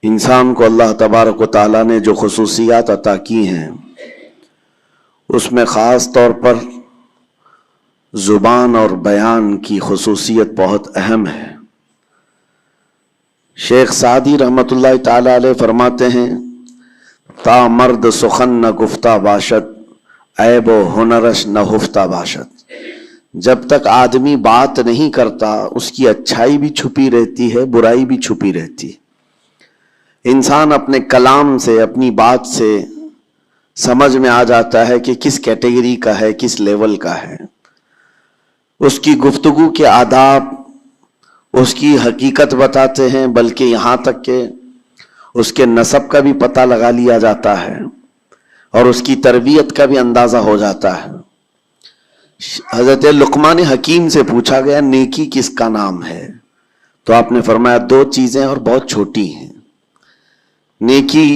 انسان کو اللہ تبارک و تعالیٰ نے جو خصوصیات عطا کی ہیں اس میں خاص طور پر زبان اور بیان کی خصوصیت بہت اہم ہے۔ شیخ سعدی رحمۃ اللہ تعالیٰ علیہ فرماتے ہیں تا مرد سخن نہ گفتہ باشد عیب و ہنرش نہ ہفتہ باشد۔ جب تک آدمی بات نہیں کرتا اس کی اچھائی بھی چھپی رہتی ہے، برائی بھی چھپی رہتی ہے۔ انسان اپنے کلام سے، اپنی بات سے سمجھ میں آ جاتا ہے کہ کس کیٹیگری کا ہے، کس لیول کا ہے۔ اس کی گفتگو کے آداب اس کی حقیقت بتاتے ہیں، بلکہ یہاں تک کہ اس کے نسب کا بھی پتہ لگا لیا جاتا ہے اور اس کی تربیت کا بھی اندازہ ہو جاتا ہے۔ حضرت لقمان حکیم سے پوچھا گیا نیکی کس کا نام ہے، تو آپ نے فرمایا دو چیزیں اور بہت چھوٹی ہیں۔ نیکی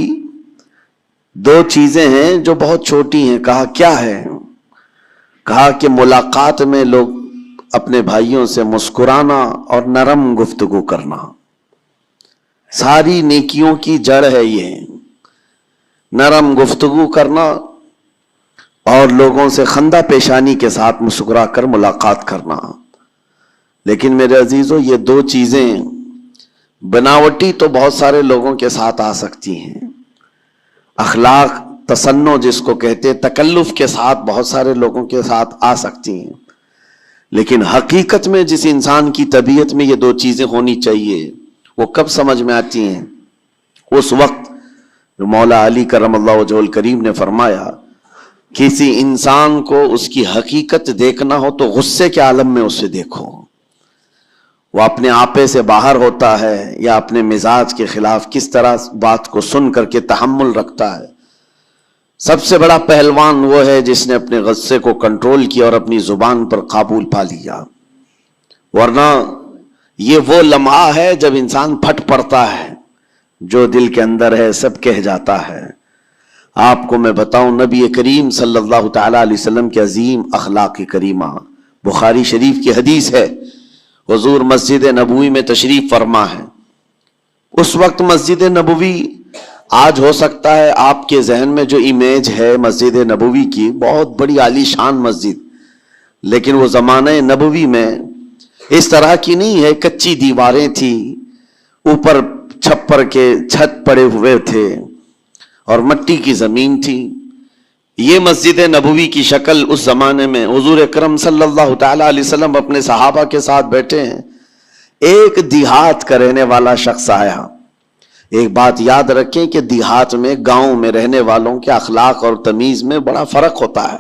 دو چیزیں ہیں جو بہت چھوٹی ہیں۔ کہا کیا ہے؟ کہا کہ ملاقات میں لوگ اپنے بھائیوں سے مسکرانا اور نرم گفتگو کرنا۔ ساری نیکیوں کی جڑ ہے یہ، نرم گفتگو کرنا اور لوگوں سے خندہ پیشانی کے ساتھ مسکرا کر ملاقات کرنا۔ لیکن میرے عزیزو، یہ دو چیزیں بناوٹی تو بہت سارے لوگوں کے ساتھ آ سکتی ہیں، اخلاق تصنع جس کو کہتے تکلف کے ساتھ بہت سارے لوگوں کے ساتھ آ سکتی ہیں، لیکن حقیقت میں جس انسان کی طبیعت میں یہ دو چیزیں ہونی چاہیے وہ کب سمجھ میں آتی ہیں؟ اس وقت جو مولا علی کرم اللہ وجہہ الکریم نے فرمایا کسی انسان کو اس کی حقیقت دیکھنا ہو تو غصے کے عالم میں اسے دیکھو، وہ اپنے آپے سے باہر ہوتا ہے یا اپنے مزاج کے خلاف کس طرح بات کو سن کر کے تحمل رکھتا ہے۔ سب سے بڑا پہلوان وہ ہے جس نے اپنے غصے کو کنٹرول کیا اور اپنی زبان پر قابو پا لیا، ورنہ یہ وہ لمحہ ہے جب انسان پھٹ پڑتا ہے، جو دل کے اندر ہے سب کہہ جاتا ہے۔ آپ کو میں بتاؤں، نبی کریم صلی اللہ تعالی علیہ وسلم کے عظیم اخلاق کریمہ، بخاری شریف کی حدیث ہے، حضور مسجد نبوی میں تشریف فرما ہے۔ اس وقت مسجد نبوی، آج ہو سکتا ہے آپ کے ذہن میں جو امیج ہے مسجد نبوی کی، بہت بڑی عالی شان مسجد، لیکن وہ زمانہ نبوی میں اس طرح کی نہیں ہے۔ کچی دیواریں تھی، اوپر چھپر کے چھت پڑے ہوئے تھے اور مٹی کی زمین تھی۔ یہ مسجد نبوی کی شکل اس زمانے میں حضور اکرم صلی اللہ تعالی علیہ وسلم اپنے صحابہ کے ساتھ بیٹھے ہیں، ایک دیہات کا رہنے والا شخص آیا۔ ایک بات یاد رکھیں کہ دیہات میں، گاؤں میں رہنے والوں کے اخلاق اور تمیز میں بڑا فرق ہوتا ہے،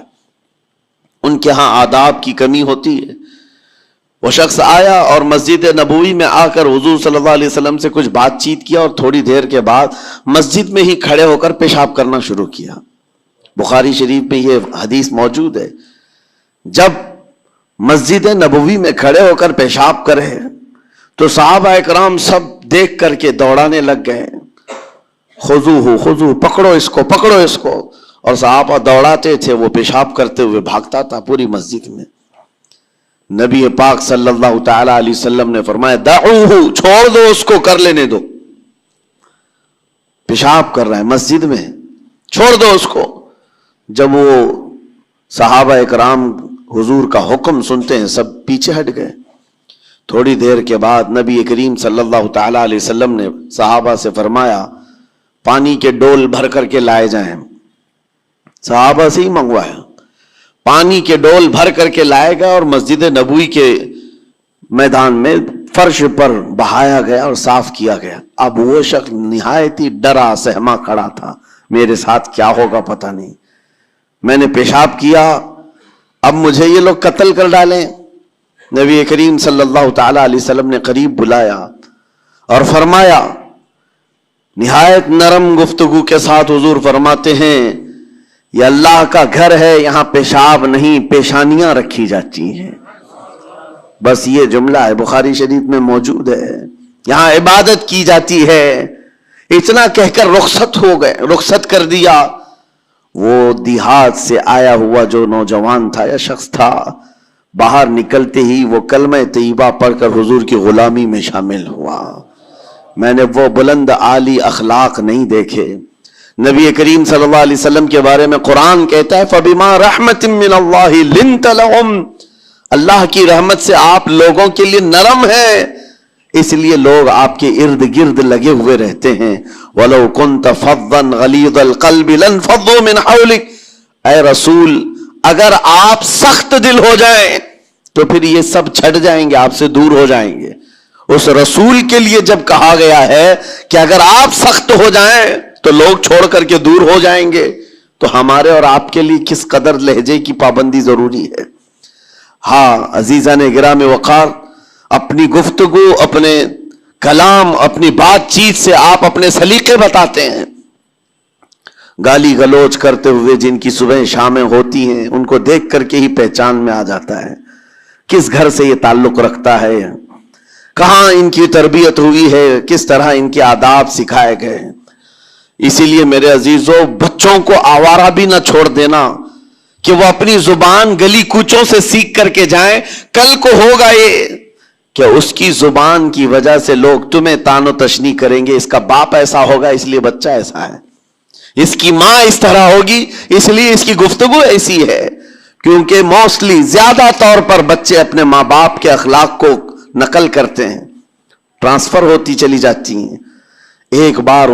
ان کے ہاں آداب کی کمی ہوتی ہے۔ وہ شخص آیا اور مسجد نبوی میں آ کر حضور صلی اللہ علیہ وسلم سے کچھ بات چیت کیا اور تھوڑی دیر کے بعد مسجد میں ہی کھڑے ہو کر پیشاب کرنا شروع کیا۔ بخاری شریف میں یہ حدیث موجود ہے، جب مسجد نبوی میں کھڑے ہو کر پیشاب کرے تو صحابہ اکرام سب دیکھ کر کے دوڑانے لگ گئے، خذوہ خذوہ، پکڑو اس کو، پکڑو اس کو، اور صحابہ دوڑاتے تھے، وہ پیشاب کرتے ہوئے بھاگتا تھا پوری مسجد میں۔ نبی پاک صلی اللہ تعالی علیہ وسلم نے فرمایا دعوہ، چھوڑ دو اس کو، کر لینے دو، پیشاب کر رہا ہے مسجد میں، چھوڑ دو اس کو۔ جب وہ صحابہ اکرام حضور کا حکم سنتے ہیں سب پیچھے ہٹ گئے۔ تھوڑی دیر کے بعد نبی کریم صلی اللہ تعالی علیہ وسلم نے صحابہ سے فرمایا پانی کے ڈول بھر کر کے لائے جائیں۔ صحابہ سے ہی منگوایا، پانی کے ڈول بھر کر کے لائے گئے اور مسجد نبوی کے میدان میں فرش پر بہایا گیا اور صاف کیا گیا۔ اب وہ شخص نہایت ہی ڈرا سہما کھڑا تھا، میرے ساتھ کیا ہوگا پتہ نہیں، میں نے پیشاب کیا، اب مجھے یہ لوگ قتل کر ڈالیں۔ نبی کریم صلی اللہ تعالی علیہ وسلم نے قریب بلایا اور فرمایا، نہایت نرم گفتگو کے ساتھ حضور فرماتے ہیں یہ اللہ کا گھر ہے، یہاں پیشاب نہیں پیشانیاں رکھی جاتی ہیں۔ بس یہ جملہ ہے، بخاری شریف میں موجود ہے، یہاں عبادت کی جاتی ہے۔ اتنا کہہ کر رخصت ہو گئے، رخصت کر دیا۔ وہ دیہات سے آیا ہوا جو نوجوان تھا یا شخص تھا، باہر نکلتے ہی وہ کلمہ طیبہ پڑھ کر حضور کی غلامی میں شامل ہوا۔ میں نے وہ بلند عالی اخلاق نہیں دیکھے۔ نبی کریم صلی اللہ علیہ وسلم کے بارے میں قرآن کہتا ہے فَبِمَا رَحْمَةٍ مِّنَ اللَّهِ لِنْتَ لَهُمْ، اللہ کی رحمت سے آپ لوگوں کے لیے نرم ہے، اس لیے لوگ آپ کے ارد گرد لگے ہوئے رہتے ہیں۔ وَلَوْ كُنْتَ فَظًّا غَلِيظَ الْقَلْبِ لَانْفَضُّوا مِنْ حَوْلِكَ، اے رسول اگر آپ سخت دل ہو جائیں تو پھر یہ سب چھٹ جائیں گے، آپ سے دور ہو جائیں گے۔ اس رسول کے لیے جب کہا گیا ہے کہ اگر آپ سخت ہو جائیں تو لوگ چھوڑ کر کے دور ہو جائیں گے، تو ہمارے اور آپ کے لیے کس قدر لہجے کی پابندی ضروری ہے۔ ہاں عزیزان گرام وقار، اپنی گفتگو، اپنے کلام، اپنی بات چیت سے آپ اپنے سلیقے بتاتے ہیں۔ گالی گلوچ کرتے ہوئے جن کی صبح شامیں ہوتی ہیں ان کو دیکھ کر کے ہی پہچان میں آ جاتا ہے کس گھر سے یہ تعلق رکھتا ہے، کہاں ان کی تربیت ہوئی ہے، کس طرح ان کے آداب سکھائے گئے ہیں۔ اسی لیے میرے عزیزوں، بچوں کو آوارہ بھی نہ چھوڑ دینا کہ وہ اپنی زبان گلی کوچوں سے سیکھ کر کے جائیں۔ کل کو ہوگا یہ کہ اس کی زبان کی وجہ سے لوگ تمہیں تان و تشنی کریں گے، اس کا باپ ایسا ہوگا اس لیے بچہ ایسا ہے، اس کی ماں اس طرح ہوگی اس لیے اس کی گفتگو ایسی ہے۔ کیونکہ موسٹلی زیادہ طور پر بچے اپنے ماں باپ کے اخلاق کو نقل کرتے ہیں، ٹرانسفر ہوتی چلی جاتی ہیں۔ ایک بار